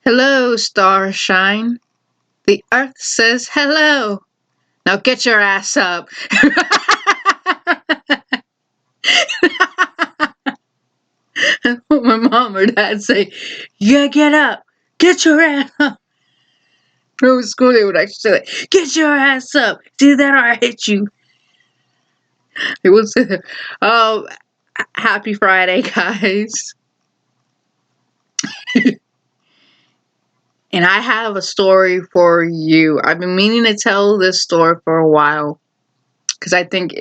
Hello, starshine. The earth says hello. Now get your ass up. My mom or dad say, yeah, get up. Get your ass up. When I was in school, they would actually say that. Get your ass up. Do that or I hit you. They would say that. Oh, happy Friday, guys. And I have a story for you. I've been meaning to tell this story for a while because I think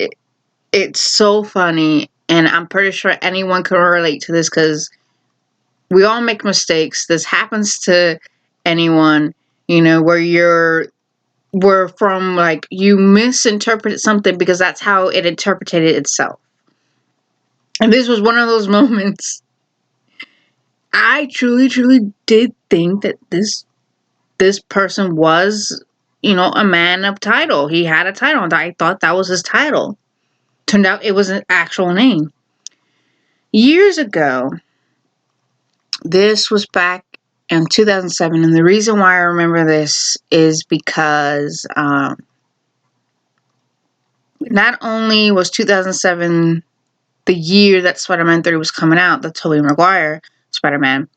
it's so funny, and I'm pretty sure anyone can relate to this because we all make mistakes. This happens to anyone, where from like you misinterpret something because that's how it interpreted itself. And this was one of those moments. I truly, truly did think that this person was, a man of title. He had a title, and I thought that was his title. Turned out it was an actual name. Years ago, this was back in 2007, and the reason why I remember this is because not only was 2007 the year that Spider-Man 3 was coming out, the Tobey Maguire Spider-Man,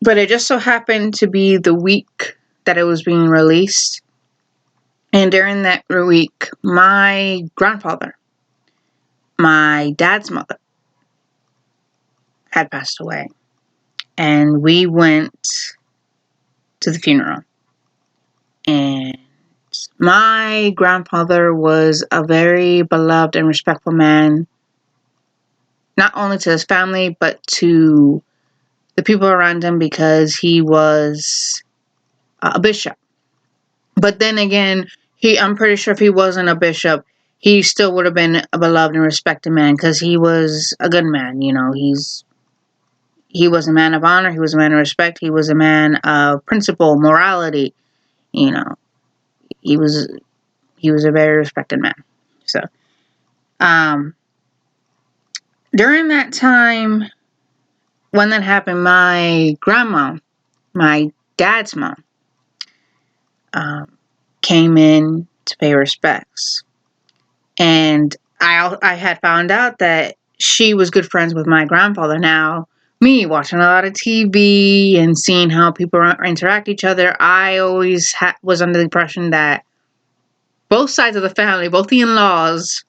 but it just so happened to be the week that it was being released. And during that week, my grandfather, my dad's mother, had passed away. And we went to the funeral. And my grandfather was a very beloved and respectful man, not only to his family, but to the people around him because he was a bishop. But then again, I'm pretty sure if he wasn't a bishop, he still would have been a beloved and respected man because he was a good man. He was a man of honor. He was a man of respect. He was a man of principle, morality. He was a very respected man. So, during that time, when that happened, my grandma, my dad's mom, came in to pay respects. And I had found out that she was good friends with my grandfather. Now, me watching a lot of TV and seeing how people interact with each other, I always was under the impression that both sides of the family, both the in-laws,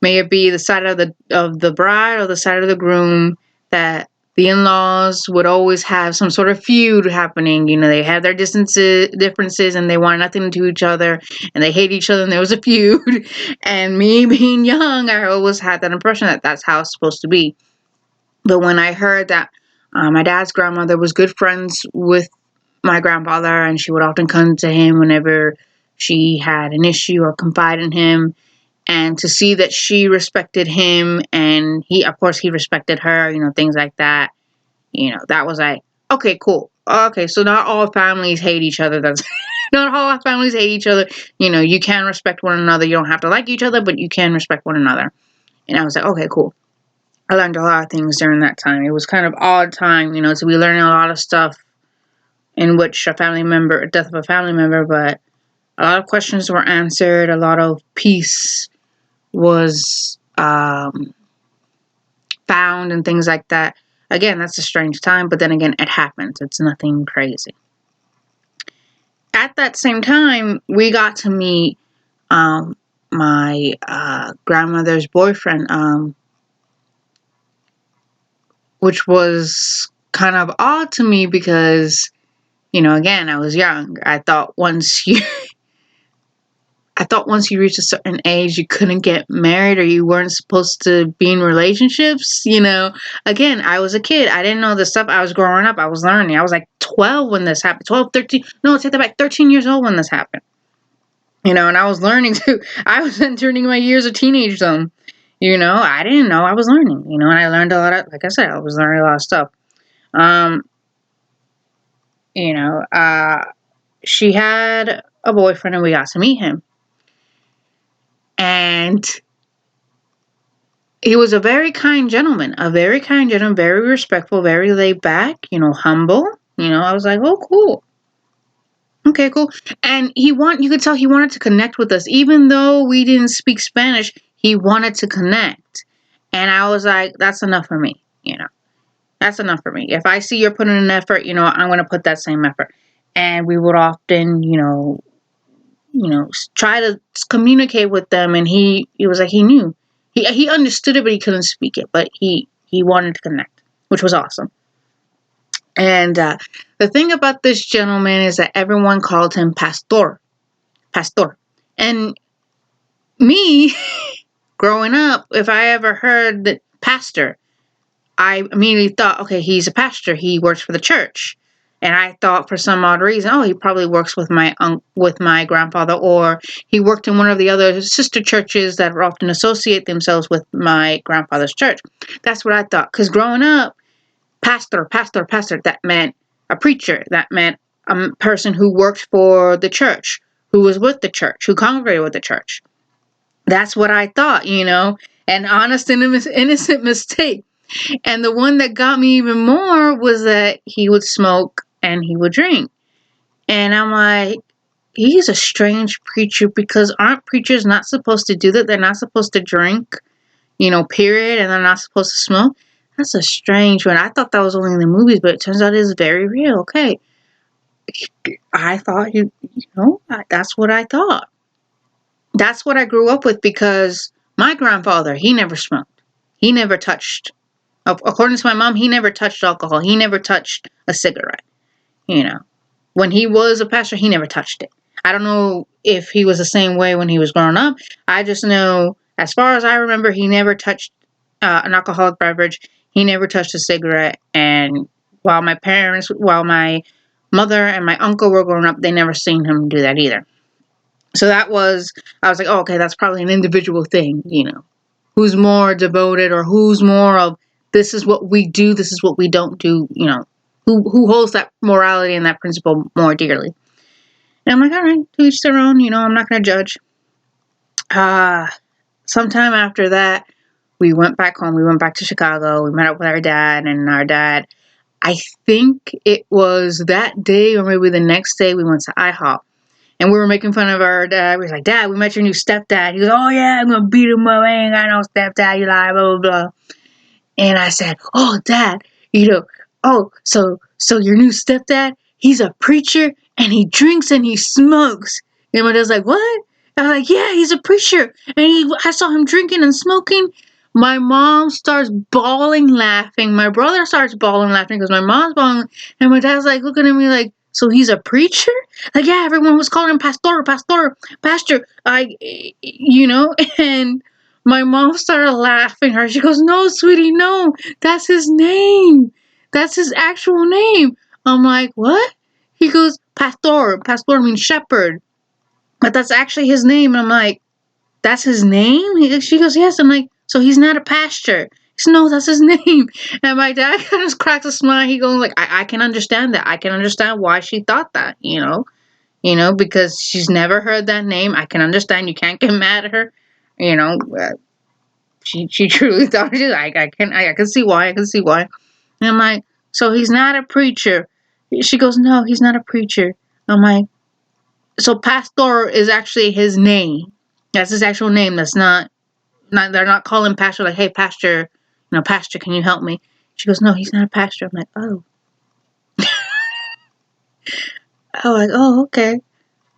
may it be the side of the bride or the side of the groom, that the in-laws would always have some sort of feud happening. They had their differences and they wanted nothing to do with each other and they hate each other and there was a feud. And me being young, I always had that impression that that's how it's supposed to be. But when I heard that my dad's grandmother was good friends with my grandfather and she would often come to him whenever she had an issue or confide in him, and to see that she respected him and he respected her, things like that, that was like, okay, cool. Okay, so not all families hate each other. That's not all families hate each other. You can respect one another. You don't have to like each other, but you can respect one another. And I was like, okay, cool. I learned a lot of things during that time. It was kind of odd time, to be learning a lot of stuff in which death of a family member, but a lot of questions were answered. A lot of peace was found and things like that. Again, that's a strange time, but then again, it happens. It's nothing crazy. At that same time, we got to meet my grandmother's boyfriend, which was kind of odd to me because, again, I was young. I thought once you reached a certain age, you couldn't get married or you weren't supposed to be in relationships. Again, I was a kid. I didn't know the stuff. I was growing up. I was learning. I was like 12 when this happened. 12, 13. No, take that back. 13 years old when this happened. And I was learning too. I was entering my years of teenagedom. I didn't know I was learning, and I learned a lot of, like I said, I was learning a lot of stuff. She had a boyfriend and we got to meet him. And he was a very kind gentleman, very respectful, very laid back, humble, I was like, oh, cool. Okay, cool. And you could tell he wanted to connect with us. Even though we didn't speak Spanish, he wanted to connect. And I was like, that's enough for me, That's enough for me. If I see you're putting an effort, I'm going to put that same effort. And we would often, try to communicate with them. And he was like, he knew. He understood it, but he couldn't speak it. But he wanted to connect, which was awesome. And the thing about this gentleman is that everyone called him Pastor. Pastor. And me, growing up, if I ever heard that pastor, I immediately thought, okay, he's a pastor. He works for the church. And I thought for some odd reason, oh, he probably works with my grandfather, or he worked in one of the other sister churches that often associate themselves with my grandfather's church. That's what I thought. Because growing up, pastor, that meant a preacher. That meant a person who worked for the church, who was with the church, who congregated with the church. That's what I thought, an honest and innocent mistake. And the one that got me even more was that he would smoke and he would drink. And I'm like, he's a strange preacher, because aren't preachers not supposed to do that? They're not supposed to drink, period, and they're not supposed to smoke. That's a strange one. I thought that was only in the movies, but it turns out it's very real. Okay. I thought that's what I thought. That's what I grew up with, because my grandfather, he never smoked. He never touched, according to my mom, he never touched alcohol. He never touched a cigarette. When he was a pastor, he never touched it. I don't know if he was the same way when he was growing up. I just know, as far as I remember, he never touched an alcoholic beverage. He never touched a cigarette. And while my mother and my uncle were growing up, they never seen him do that either. So I was like, oh, okay, that's probably an individual thing, who's more devoted, or who's more of, this is what we do, this is what we don't do, who holds that morality and that principle more dearly. And I'm like, all right, to each their own, I'm not going to judge. Sometime after that, we went back home. We went back to Chicago. We met up with our dad, and our dad, I think it was that day or maybe the next day, we went to IHOP. And we were making fun of our dad. We was like, Dad, we met your new stepdad. He goes, oh, yeah, I'm going to beat him up. I ain't got no stepdad. You lie, blah, blah, blah. And I said, oh, Dad, so your new stepdad, he's a preacher, and he drinks and he smokes. And my dad's like, what? I was like, yeah, he's a preacher. And I saw him drinking and smoking. My mom starts bawling laughing. My brother starts bawling laughing because my mom's bawling. And my dad's like looking at me like, so he's a preacher? Like, yeah, everyone was calling him pastor. And my mom started laughing her. She goes, no, sweetie, no, that's his name. That's his actual name. I'm like, what? He goes, pastor. Pastor means shepherd. But that's actually his name. And I'm like, that's his name? She goes, yes. I'm like, so he's not a pastor. He said, no, that's his name. And my dad kind of cracks a smile. He goes, like, I can understand that. I can understand why she thought that, because she's never heard that name. I can understand. You can't get mad at her. She truly thought it. I can see why. I can see why. And I'm like, so he's not a preacher. She goes, no, he's not a preacher. I'm like, so pastor is actually his name. That's his actual name. That's not they're not calling pastor like, hey, pastor, pastor, can you help me? She goes, no, he's not a pastor. I'm like, oh. I was like, oh, okay.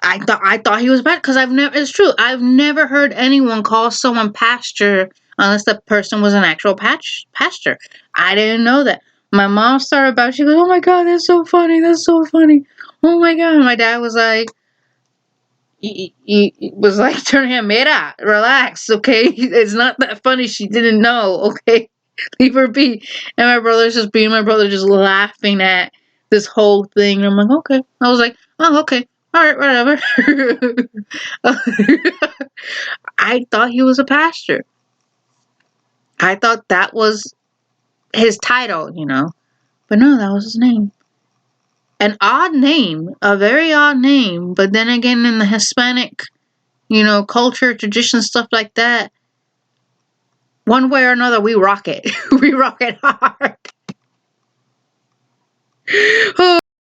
I thought he was bad, because it's true. I've never heard anyone call someone pastor unless the person was an actual pastor. I didn't know that. My mom started about, she goes, oh my God, that's so funny. That's so funny. Oh my God. And my dad was like, he was like, turn him, mira, relax, okay? It's not that funny. She didn't know, okay? Leave her be. And my brother's just being my brother, just laughing at this whole thing. And I'm like, okay. I was like, oh, okay. All right, whatever. I thought he was a pastor. I thought that was his title, But no, that was his name. An odd name, a very odd name. But then again, in the Hispanic, culture, tradition, stuff like that, one way or another, we rock it. We rock it hard.